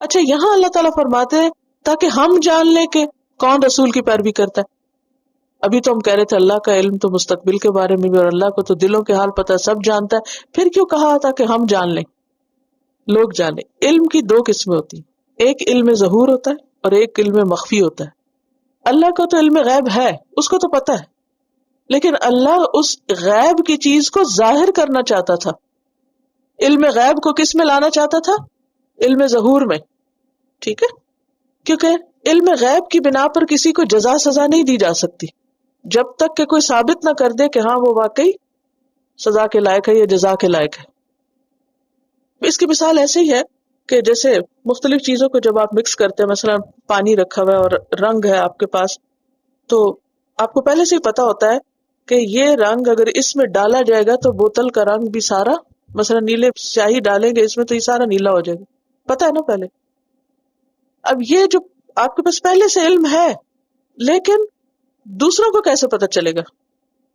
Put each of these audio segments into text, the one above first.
اچھا یہاں اللہ تعالیٰ فرماتے ہیں تاکہ ہم جان لیں کہ کون رسول کی پیروی کرتا ہے. ابھی تو ہم کہہ رہے تھے اللہ کا علم تو مستقبل کے بارے میں بھی، اور اللہ کو تو دلوں کے حال پتہ ہے، سب جانتا ہے. پھر کیوں کہا تھا کہ ہم جان لیں، لوگ جانیں؟ علم کی دو قسمیں ہوتی ہیں، ایک علم ظہور ہوتا ہے اور ایک علم مخفی ہوتا ہے. اللہ کا تو علم غیب ہے، اس کو تو پتہ ہے، لیکن اللہ اس غیب کی چیز کو ظاہر کرنا چاہتا تھا. علم غیب کو کس میں لانا چاہتا تھا؟ علم ظہور میں. ٹھیک ہے، کیونکہ علم غیب کی بنا پر کسی کو جزا سزا نہیں دی جا سکتی جب تک کہ کوئی ثابت نہ کر دے کہ ہاں وہ واقعی سزا کے لائق ہے یا جزا کے لائق ہے. اس کی مثال ایسے ہی ہے کہ جیسے مختلف چیزوں کو جب آپ مکس کرتے ہیں، مثلا پانی رکھا ہوا ہے اور رنگ ہے آپ کے پاس، تو آپ کو پہلے سے ہی پتا ہوتا ہے کہ یہ رنگ اگر اس میں ڈالا جائے گا تو بوتل کا رنگ بھی سارا، مثلا نیلے سیاہی ڈالیں گے اس میں تو یہ سارا نیلا ہو جائے گا، پتا ہے نا پہلے. اب یہ جو آپ کے پاس پہلے سے علم ہے، لیکن دوسروں کو کیسے پتا چلے گا؟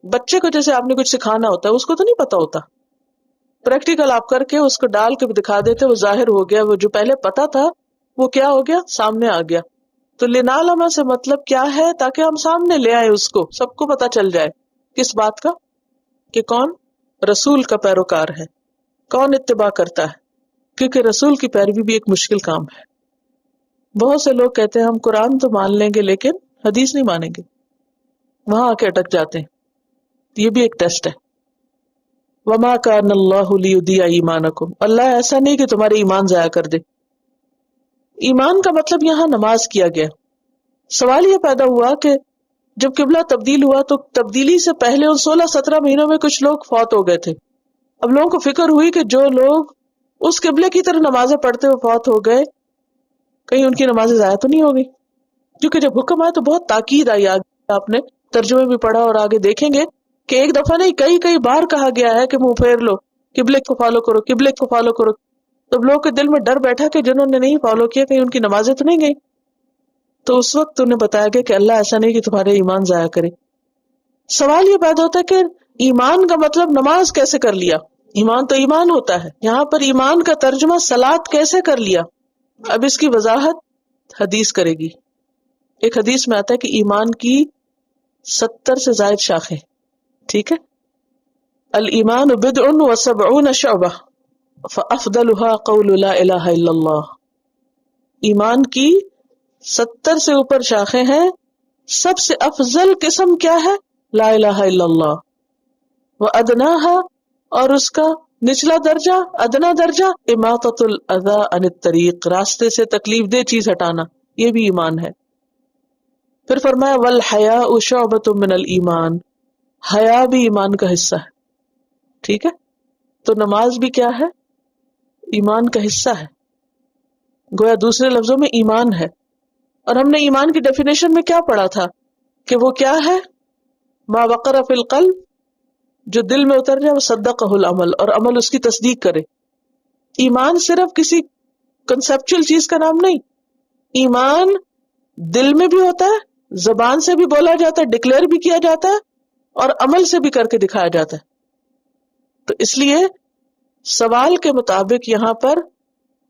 بچے کو جیسے آپ نے کچھ سکھانا ہوتا ہے، اس کو تو نہیں پتا ہوتا، پریکٹیکل آپ کر کے اس کو ڈال کے دکھا دیتے، وہ ظاہر ہو گیا، وہ جو پہلے پتا تھا وہ کیا ہو گیا؟ سامنے آ گیا. تو لنعلم سے مطلب کیا ہے؟ تاکہ ہم سامنے لے آئے، اس کو سب کو پتا چل جائے. کس بات کا؟ کہ کون رسول کا پیروکار ہے، کون اتباع کرتا ہے. کیونکہ رسول کی پیروی بھی ایک مشکل کام ہے. بہت سے لوگ کہتے ہیں ہم قرآن تو مان لیں گے لیکن حدیث نہیں مانیں گے، وہاں آ کے اٹک جاتے ہیں. یہ بھی ایک ٹیسٹ ہے. وما کان اللہ لیضیع ایمانکم، اللہ ایسا نہیں کہ تمہارے ایمان ضائع کر دے. ایمان کا مطلب یہاں نماز کیا گیا. سوال یہ پیدا ہوا کہ جب قبلہ تبدیل ہوا تو تبدیلی سے پہلے ان 16-17 مہینوں میں کچھ لوگ فوت ہو گئے تھے. اب لوگوں کو فکر ہوئی کہ جو لوگ اس قبلے کی طرف نمازیں پڑھتے ہوئے فوت ہو گئے، کہیں ان کی نمازیں ضائع تو نہیں ہوگی. کیونکہ جب حکم آئے تو بہت تاکید آئی. آگے آپ نے ترجمے بھی پڑھا اور آگے دیکھیں گے کہ ایک دفعہ نہیں کئی بار کہا گیا ہے کہ منہ پھیر لو، قبلے کو فالو کرو، قبلے کو فالو کرو. تو لوگ کے دل میں ڈر بیٹھا کہ جنہوں نے نہیں فالو کیا کہیں ان کی نمازیں تو نہیں گئی. تو اس وقت انہیں بتایا گیا کہ اللہ ایسا نہیں کہ تمہارے ایمان ضائع کرے. سوال یہ پیدا ہوتا ہے کہ ایمان کا مطلب نماز کیسے کر لیا؟ ایمان تو ایمان ہوتا ہے، یہاں پر ایمان کا ترجمہ صلاۃ کیسے کر لیا؟ اب اس کی وضاحت حدیث کرے گی. ایک حدیث میں آتا ہے کہ ایمان کی 70 سے زائد شاخیں. ٹھیک ہے، الایمان بدع و70 شعبہ فافضلها قول لا الہ الا اللہ. ایمان کی 70 سے اوپر شاخیں ہیں، سب سے افضل قسم کیا ہے؟ لا الہ الا اللہ. وادناها، اور اس کا نچلا درجہ، ادنا درجہ، اماطۃ الاذی عن الطریق، راستے سے تکلیف دہ چیز ہٹانا، یہ بھی ایمان ہے. پھر فرمایا والحیاء شعبۃ من الایمان، حیا بھی ایمان کا حصہ ہے. ٹھیک ہے، تو نماز بھی کیا ہے؟ ایمان کا حصہ ہے. گویا دوسرے لفظوں میں ایمان ہے. اور ہم نے ایمان کی ڈیفینیشن میں کیا پڑھا تھا کہ وہ کیا ہے؟ ما وقر فی القلب، جو دل میں اتر جائے، وہ صدقہ العمل، اور عمل اس کی تصدیق کرے. ایمان صرف کسی کنسپچل چیز کا نام نہیں. ایمان دل میں بھی ہوتا ہے، زبان سے بھی بولا جاتا ہے، ڈکلیئر بھی کیا جاتا ہے، اور عمل سے بھی کر کے دکھایا جاتا ہے. تو اس لیے سوال کے مطابق یہاں پر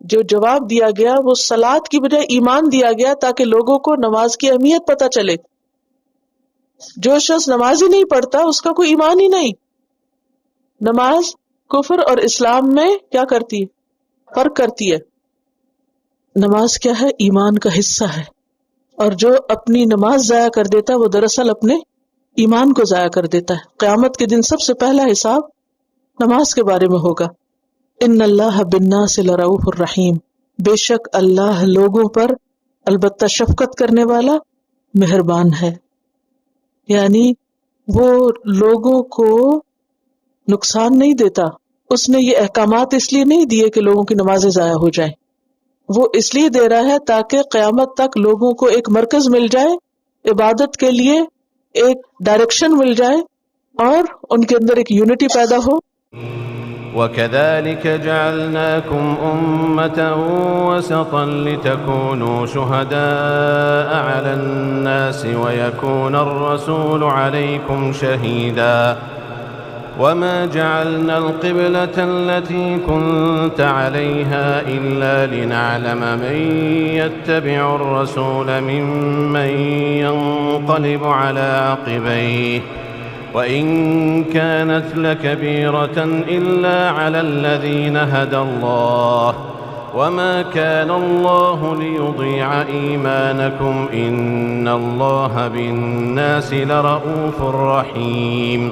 جو جواب دیا گیا وہ صلاۃ کی بجائے ایمان دیا گیا، تاکہ لوگوں کو نماز کی اہمیت پتہ چلے. جو شخص نماز ہی نہیں پڑھتا اس کا کوئی ایمان ہی نہیں. نماز کفر اور اسلام میں کیا کرتی ہے؟ فرق کرتی ہے. نماز کیا ہے؟ ایمان کا حصہ ہے. اور جو اپنی نماز ضائع کر دیتا ہے وہ دراصل اپنے ایمان کو ضائع کر دیتا ہے. قیامت کے دن سب سے پہلا حساب نماز کے بارے میں ہوگا. ان اللہ بالناس لرؤوف الرحیم، بے شک اللہ لوگوں پر البتہ شفقت کرنے والا، مہربان ہے. یعنی وہ لوگوں کو نقصان نہیں دیتا. اس نے یہ احکامات اس لیے نہیں دیے کہ لوگوں کی نمازیں ضائع ہو جائیں، وہ اس لیے دے رہا ہے تاکہ قیامت تک لوگوں کو ایک مرکز مل جائے، عبادت کے لیے ایک ڈائریکشن مل جائے، اور ان کے اندر ایک یونٹی پیدا ہو. وَكَذَلِكَ جَعَلْنَاكُمْ أُمَّةً وَسَطًا لِتَكُونُوا شُهَدَاءَ عَلَى النَّاسِ وَيَكُونَ الرَّسُولُ عَلَيْكُمْ شَهِيدًا وما جعلنا القبلة التي كنت عليها إلا لنعلم من يتبع الرسول ممن ينقلب على عقبيه وإن كانت لكبيرة إلا على الذين هدى الله وما كان الله ليضيع إيمانكم إن الله بالناس لرءوف رحيم